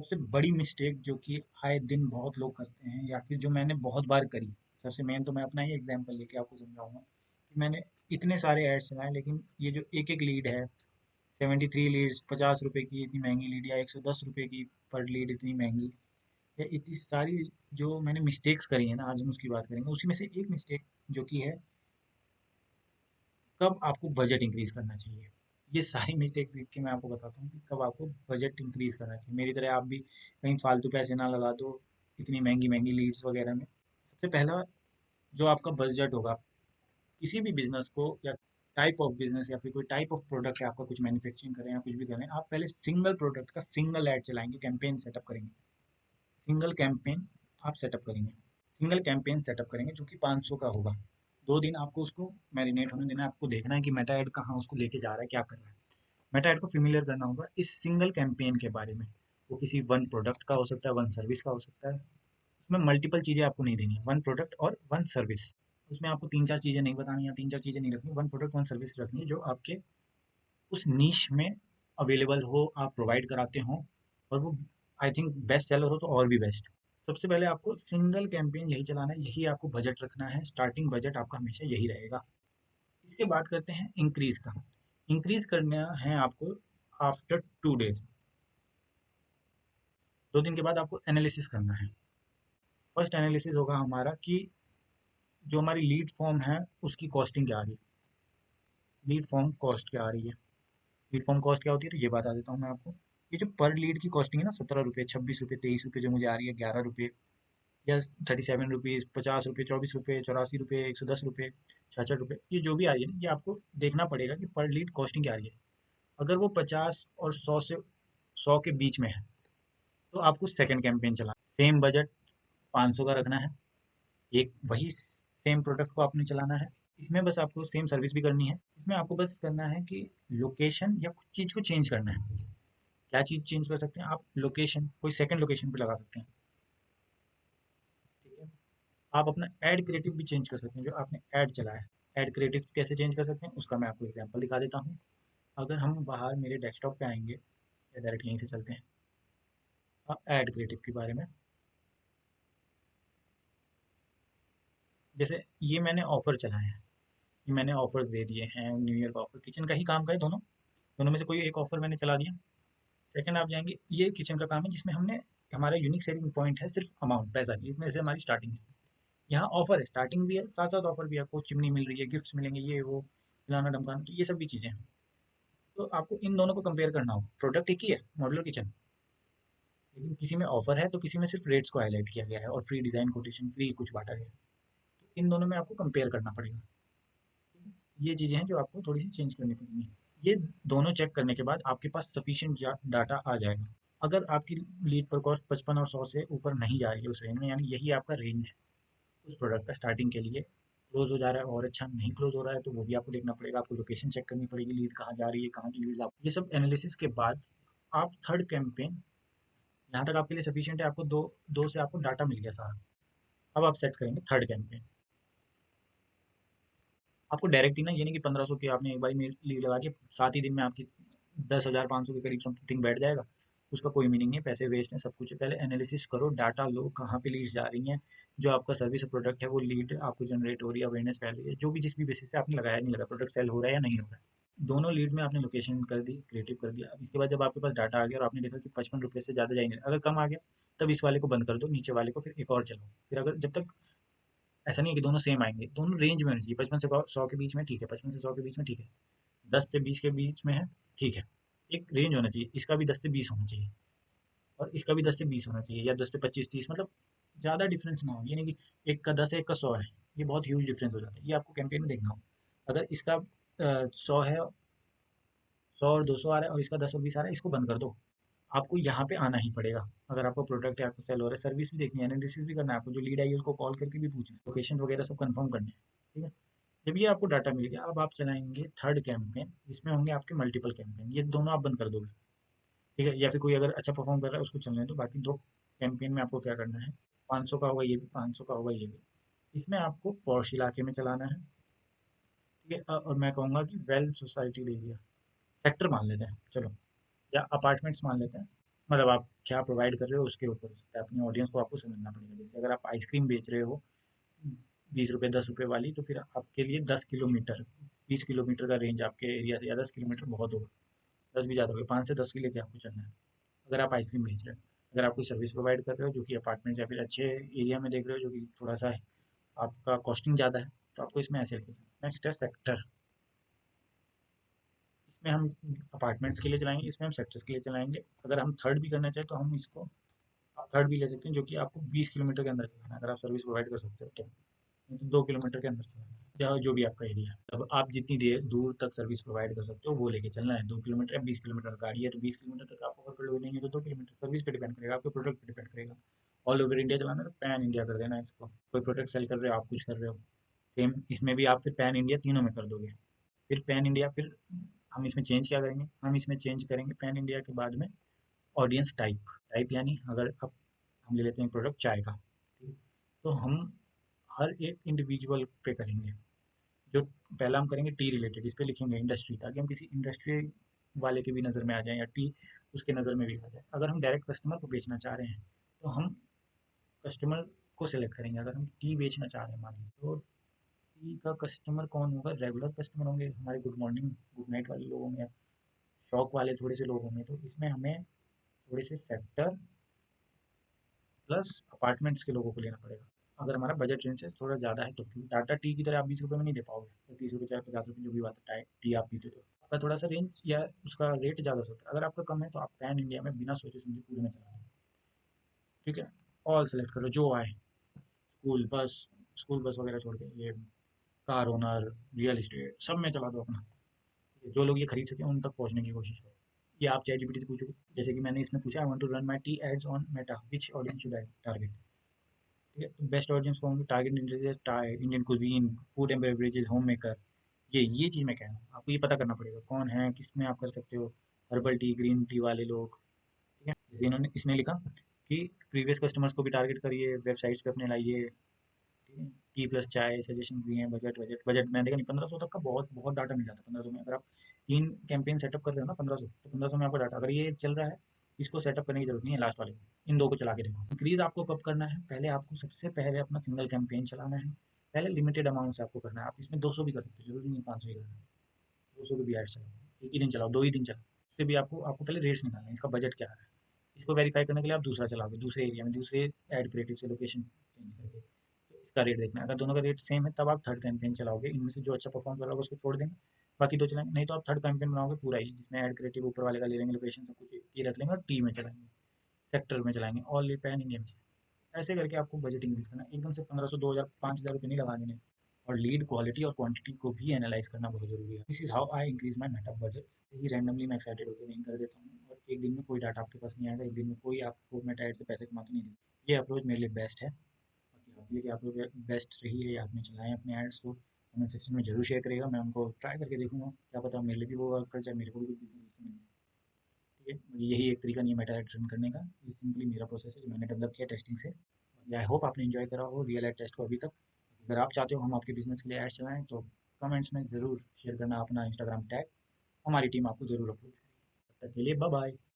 सबसे बड़ी मिस्टेक जो कि आए दिन बहुत लोग करते हैं या फिर जो मैंने बहुत बार करी, सबसे मेन तो मैं अपना ही एग्जांपल लेके आपको समझाऊंगा कि मैंने इतने सारे ऐड्स चलाए, लेकिन ये जो एक एक लीड है, 73 लीड्स, 50 रुपए की इतनी महंगी लीड, या 110 रुपए की पर लीड इतनी महंगी, या इतनी सारी जो मैंने मिस्टेक्स करी है ना, आज हम उसकी बात करेंगे। उसी में से एक मिस्टेक जो कि है, कब आपको बजट इंक्रीज करना चाहिए। ये सारी मिस्टेक्स सीख के मैं आपको बताता हूँ कि कब आपको बजट इंक्रीज करना चाहिए। मेरी तरह आप भी कहीं फालतू पैसे ना लगा दो इतनी महंगी महंगी लीड्स वगैरह में। सबसे पहला, जो आपका बजट होगा किसी भी बिजनेस को, या टाइप ऑफ बिजनेस, या फिर कोई टाइप ऑफ प्रोडक्ट है आपका, कुछ मैन्युफैक्चरिंग करें या कुछ भी करें, आप पहले सिंगल प्रोडक्ट का सिंगल ऐड चलाएंगे, कैंपेन सेटअप करेंगे। सिंगल कैंपेन आप सेटअप करेंगे, सिंगल कैंपेन सेटअप करेंगे जो कि 500 का होगा। 2 दिन आपको उसको मैरिनेट होने देना है, आपको देखना है कि मेटा ऐड कहाँ उसको लेके जा रहा है, क्या कर रहा है। मेटा ऐड को फेमिलियर करना होगा इस सिंगल कैंपेन के बारे में। वो किसी वन प्रोडक्ट का हो सकता है, वन सर्विस का हो सकता है। उसमें मल्टीपल चीज़ें आपको नहीं देनी है, वन प्रोडक्ट और वन सर्विस। उसमें आपको तीन चार चीज़ें नहीं बतानी है, तीन चार चीज़ें नहीं रखनी, वन प्रोडक्ट वन सर्विस रखनी है जो आपके उस नीश में अवेलेबल हो, आप प्रोवाइड कराते हो, और वो आई थिंक बेस्ट सेलर हो तो और भी बेस्ट। सबसे पहले आपको सिंगल कैंपेन यही चलाना है, यही आपको बजट रखना है, स्टार्टिंग बजट आपका हमेशा यही रहेगा। इसके बाद करते हैं इंक्रीज का। इंक्रीज करना है आपको आफ्टर 2 डेज। 2 दिन के बाद आपको एनालिसिस करना है। फर्स्ट एनालिसिस होगा हमारा कि जो हमारी लीड फॉर्म है उसकी कॉस्टिंग क्या आ रही है। लीड फॉर्म कॉस्ट क्या आ रही है, लीड फॉर्म कॉस्ट क्या होती है, तो ये बता देता हूँ मैं आपको। ये जो पर लीड की कॉस्टिंग है ना, 17 रुपये, 26 रुपये, 23 रुपये जो मुझे आ रही है, 11 रुपये, या 37 रुपीज़, 50 रुपये, 24 रुपये, 84 रुपये, 110 रुपये, 66 रुपये, ये जो भी आ रही है ना, ये आपको देखना पड़ेगा कि पर लीड कॉस्टिंग क्या आ रही है। अगर वो 50 और 100 के बीच में है तो आपको सेकंड कैंपेन चलाना, सेम बजट 500 का रखना है, एक वही सेम प्रोडक्ट को आपने चलाना है। इसमें बस आपको सेम सर्विस भी करनी है। इसमें आपको बस करना है कि लोकेशन या कुछ चीज़ को चेंज करना है। क्या चीज़ चेंज कर सकते हैं आप, लोकेशन, कोई सेकंड लोकेशन पे लगा सकते हैं। ठीक है। आप अपना ऐड क्रिएटिव भी चेंज कर सकते हैं, जो आपने ऐड चलाया है। ऐड क्रिएटिव कैसे चेंज कर सकते हैं उसका मैं आपको एग्जांपल दिखा देता हूँ। अगर हम बाहर मेरे डेस्कटॉप पे आएंगे, या डायरेक्ट यहीं से चलते हैं, ऐड क्रिएटिव के बारे में। जैसे ये मैंने ऑफर चलाए हैं, ये मैंने ऑफर्स दे दिए हैं, न्यू ईयर का ऑफर, किचन का ही काम का है दोनों, दोनों में से कोई एक ऑफर मैंने चला दिया। सेकंड आप जाएंगे, ये किचन का काम है जिसमें हमने, हमारा यूनिक सेलिंग पॉइंट है सिर्फ अमाउंट, पैसा, इसमें से हमारी स्टार्टिंग है। यहाँ ऑफर है, स्टार्टिंग भी है, साथ साथ ऑफर भी है, आपको चिमनी मिल रही है, गिफ्ट्स मिलेंगे, ये वो फलाना ढमकाना, तो ये सब भी चीज़ें हैं। तो आपको इन दोनों को कंपेयर करना होगा। प्रोडक्ट एक ही है, मॉड्यूलर किचन, लेकिन किसी में ऑफर है तो किसी में सिर्फ रेट्स को हाईलाइट किया गया है और फ्री डिज़ाइन कोटेशन, फ्री कुछ बांटा गया है। तो इन दोनों में आपको कंपेयर करना पड़ेगा। ये चीज़ें हैं जो आपको थोड़ी सी चेंज करनी पड़ेंगी। ये दोनों चेक करने के बाद आपके पास सफिशिएंट डाटा आ जाएगा। अगर आपकी लीड पर कॉस्ट 55 और 100 से ऊपर नहीं जा रही है उस रेंज में, यानी यही आपका रेंज है उस प्रोडक्ट का स्टार्टिंग के लिए, क्लोज हो जा रहा है और अच्छा नहीं क्लोज हो रहा है, तो वो भी आपको देखना पड़ेगा। आपको लोकेशन चेक करनी पड़ेगी, लीड कहाँ जा रही है, कहाँ की लीड, आप ये सब एनालिसिस के बाद आप थर्ड कैंपेन, यहाँ तक आपके लिए सफिशिएंट है, आपको दो दो से आपको डाटा मिल गया सारा। अब आप सेट करेंगे थर्ड कैंपेन। आपको डायरेक्ट ही ना, ये नहीं कि 1500 की आपने एक बार में लीड लगा के 7 ही दिन में आपकी 10,500 के करीब समथिंग बैठ जाएगा, उसका कोई मीनिंग नहीं है, पैसे वेस्ट हैं, सब कुछ है। पहले एनालिसिस करो, डाटा लो, कहाँ पे लीड्स जा रही हैं, जो आपका सर्विस प्रोडक्ट है वो लीड आपको जनरेट हो रही है, अवेयरनेस फैल रही है, जो भी जिस भी बेसिस पे आपने लगाया नहीं लगा, प्रोडक्ट सेल हो रहा है या नहीं हो रहा है। दोनों लीड में आपने लोकेशन कर दी, क्रिएटिव कर दिया। अब इसके बाद जब आपके पास डाटा आ गया और आपने देखा कि 55 रुपये से ज़्यादा जा ही नहीं रहा, अगर कम आ गया तब इस वाले को बंद कर दो, नीचे वाले को फिर एक और चलाओ। फिर अगर जब तक, ऐसा नहीं है कि दोनों सेम आएंगे, दोनों रेंज में होनी चाहिए, 55 से 100 के बीच में ठीक है, 55 से 100 के बीच में ठीक है, 10 से 20 के बीच में है ठीक है। एक रेंज होना चाहिए, इसका भी 10 से 20 होना चाहिए, और इसका भी 10 से 20 होना चाहिए, या 10 से 25, 30, मतलब ज़्यादा डिफरेंस ना हो। ये नहीं कि एक का 10 है एक का 100 है, ये बहुत ह्यूज डिफरेंस हो जाता है, ये आपको कैंपेन में देखना हो। अगर इसका 100 है, 100 और 200 आ रहा है, और इसका 10 और 20 आ रहा है, इसको बंद कर दो। आपको यहाँ पे आना ही पड़ेगा। अगर आपका प्रोडक्ट है, आपको सेल हो रहा है, सर्विस भी देखनी है, एनालिसिस भी करना है, आपको जो लीड आई है उसको कॉल करके भी पूछना है, लोकेशन वगैरह सब कंफर्म करने हैं। ठीक है। जब ये आपको डाटा मिल गया, अब आप चलाएंगे थर्ड कैंपेन, जिसमें होंगे आपके मल्टीपल कैंपेन, ये दोनों आप बंद कर दोगे। ठीक है, या फिर कोई अगर अच्छा परफॉर्म कर रहा है उसको चलने दो, बाकी दो कैंपेन में आपको क्या करना है, 500 का होगा ये भी, 500 का होगा ये भी। इसमें आपको पॉश इलाके में चलाना है। ठीक है। और मैं कहूँगा कि वेल सोसाइटी एरिया, सेक्टर मान लेते हैं चलो, या अपार्टमेंट्स मान लेते हैं, मतलब आप क्या प्रोवाइड कर रहे हो उसके ऊपर हो सकता है, अपनी ऑडियंस को आपको समझना पड़ेगा। जैसे अगर आप आइसक्रीम बेच रहे हो 20 रुपये 10 रुपये वाली, तो फिर आपके लिए 10 किलोमीटर 20 किलोमीटर का रेंज आपके एरिया से, या 10 किलोमीटर बहुत होगा, 10 भी ज़्यादा होगा, 5 से 10 के लेके आपको चलना है अगर आप आइसक्रीम बेच रहे हो। अगर आप कोई सर्विस प्रोवाइड कर रहे हो जो कि अपार्टमेंट या फिर अच्छे एरिया में देख रहे हो जो कि थोड़ा सा आपका कॉस्टिंग ज़्यादा है, तो आपको इसमें ऐसे लिखना है। नेक्स्ट है सेक्टर। इसमें हम अपार्टमेंट्स के लिए चलाएंगे, इसमें हम सेक्टर्स के लिए चलाएंगे। अगर हम थर्ड भी करना चाहें तो हम इसको आप थर्ड भी ले सकते हैं, जो कि आपको 20 किलोमीटर के अंदर चलाना है, अगर आप सर्विस प्रोवाइड कर सकते हो तो। नहीं तो 2 किलोमीटर के अंदर चलाना है, या जो भी आपका एरिया है। अब आप जितनी देर दूर तक सर्विस प्रोवाइड कर सकते हो वो लेके चलना है। 2 किलोमीटर या 20 किलोमीटर गाड़ी है तो 20 किलोमीटर तक आप कवर कर लोगे, नहीं है तो 2 किलोमीटर। सर्विस पे डिपेंड करेगा, आपके प्रोडक्ट पे डिपेंड करेगा। ऑल ओवर इंडिया चलाना है तो पैन इंडिया कर देना है इसको। कोई प्रोडक्ट सेल कर रहे हो, आप कुछ कर रहे हो, सेम इसमें भी आप फिर पैन इंडिया तीनों में कर दोगे। फिर पैन इंडिया, फिर हम इसमें चेंज क्या करेंगे, हम इसमें चेंज करेंगे पैन इंडिया के बाद में ऑडियंस टाइप। टाइप यानी अगर अब हम ले लेते हैं प्रोडक्ट चाय का, ठीक है? तो हम हर एक इंडिविजुअल पे करेंगे। जो पहला हम करेंगे टी रिलेटेड, इस पे लिखेंगे इंडस्ट्री, ताकि हम किसी इंडस्ट्री वाले के भी नज़र में आ जाएं, या टी उसके नज़र में भी आ जाए। अगर हम डायरेक्ट कस्टमर को बेचना चाह रहे हैं तो हम कस्टमर को सिलेक्ट करेंगे। अगर हम टी बेचना चाह रहे हैं मान लीजिए, तो टी का कस्टमर कौन होगा, रेगुलर कस्टमर होंगे हमारे, गुड मॉर्निंग गुड नाइट वाले लोग होंगे, शौक वाले थोड़े से लोग होंगे। तो इसमें हमें थोड़े से सेक्टर प्लस अपार्टमेंट्स के लोगों को लेना पड़ेगा। अगर हमारा बजट रेंज से थोड़ा ज़्यादा है तो। टाटा टी की तरह आप 20 रुपये में नहीं दे पाओगे, तो 30 रुपये चाहे 50 रुपये जो भी बात है, टी आप पीते तो आपका थोड़ा सा रेंज या उसका रेट ज़्यादा हो सकता है। अगर आपका कम है तो आप पैन इंडिया में बिना सोचे समझे पूरे में चला, ठीक है? ऑल सेलेक्ट करो जो आए, स्कूल बस, स्कूल बस वगैरह छोड़ के ये कार ओनर, रियल इस्टेट, सब में चला दो अपना। जो लोग ये खरीद सकें उन तक पहुंचने की कोशिश करो। ये आप चैट जीपीटी से पूछोगे, जैसे कि मैंने इसमें पूछा, I want to run my tea ads on Meta, which audience should I target. ठीक है, तो बेस्ट ऑडियंस को होंगे target Indian cuisine, food and beverages, home maker. ये चीज़ मैं कह रहा हूँ, आपको ये पता करना पड़ेगा कौन है, किसमें आप कर सकते हो। हर्बल टी, ग्रीन टी वाले लोग, ठीक है? जैसे इन्होंने इसने लिखा कि प्रीवियस कस्टमर्स को भी टारगेट करिए, वेबसाइट्स पे अपने लाइए, ठीक है? टी प्लस चाय सजेशंस दिए हैं। बजट बजट बजट मैंने देखा नहीं, 1500 तक का बहुत बहुत डाटा मिल जाता है 1500 में। अगर आप 3 कैंपेन सेटअप कर रहे हो ना 1500, तो 1500 में आपका डाटा, अगर ये चल रहा है, इसको सेटअप करने की जरूरत नहीं है लास्ट वाले को। इन दो को चला के देखो। इंक्रीज आपको कब करना है, पहले आपको सबसे पहले अपना सिंगल कैंपेन चलाना है। पहले लिमिटेड अमाउंट से आपको करना है, आप इसमें 200 भी कर सकते हो, जरूरी नहीं 500 ही करना है। 200 के भी एड्स चलाओ, एक ही दिन चलाओ, 2 ही दिन चलाओ। उससे भी आपको आपको पहले रेट्स निकालना है, इसका बजट क्या आ रहा है। इसको वेरीफाई करने के लिए आप दूसरा चलाओगे, दूसरे एरिया में, दूसरे एड क्रिएटिव से लोकेशन चेंज करके, तो इसका रेट देखना है। अगर दोनों का रेट सेम है तब आप थर्ड कैंपेन चलाओगे। इनमें से जो अच्छा परफॉर्म कर रहा होगा उसको छोड़ देंगे, बाकी दो चलाएंगे। नहीं तो आप थर्ड कैंपेन बनाओगे पूरा ही, जिसमें एड क्रिएटिव ऊपर वाले का ले लेंगे, लोकेशन सब कुछ ही रख लेंगे, और टी में चलाएंगे, सेक्टर में चलाएंगे, ऑल पैन इंडिया में चलाएंगे। ऐसे करके आपको बजट इंक्रीज करना है। एकदम से 1500 2000 5000 रुपये नहीं लगा देने। और लीड क्वालिटी और क्वांटिटी को भी एनालाइज करना बहुत जरूरी है। This is how I increase my Meta budget. He randomly मैं एक्साइटेड होकर नहीं कर देता हूँ, और एक दिन में कोई डाटा आपके पास नहीं आएगा, एक दिन में कोई आपको मेटा एड से पैसे कमा के नहीं देगा। ये अप्रोच मेरे लिए बेस्ट है। बाकी आपके लिए क्या अप्रोच बेस्ट रही है, या आपने चलाएं अपने एड्स को, कमेंट सेक्शन में जरूर शेयर करिएगा। मैं उनको ट्राई करके देखूंगा, क्या पता मेरे लिए भी वो वर्क कर जाए, मेरे को भी कुछ बिजनेस उससे मिल जाए। ठीक है, यही एक तरीका नहीं है मेटा एड रन करने का। ये सिंपली मेरा प्रोसेस है जो मैंने डेवलप किया टेस्टिंग से। आई होप आपने इन्जॉय करा हो रियल एड टेस्ट को अभी तक। अगर आप चाहते हो हम आपके बिजनेस के लिए ऐड चलाएं तो कमेंट्स में ज़रूर शेयर करना अपना इंस्टाग्राम टैग, हमारी टीम आपको ज़रूर अप्रोच करेगी। तब तक के लिए बाय बाय।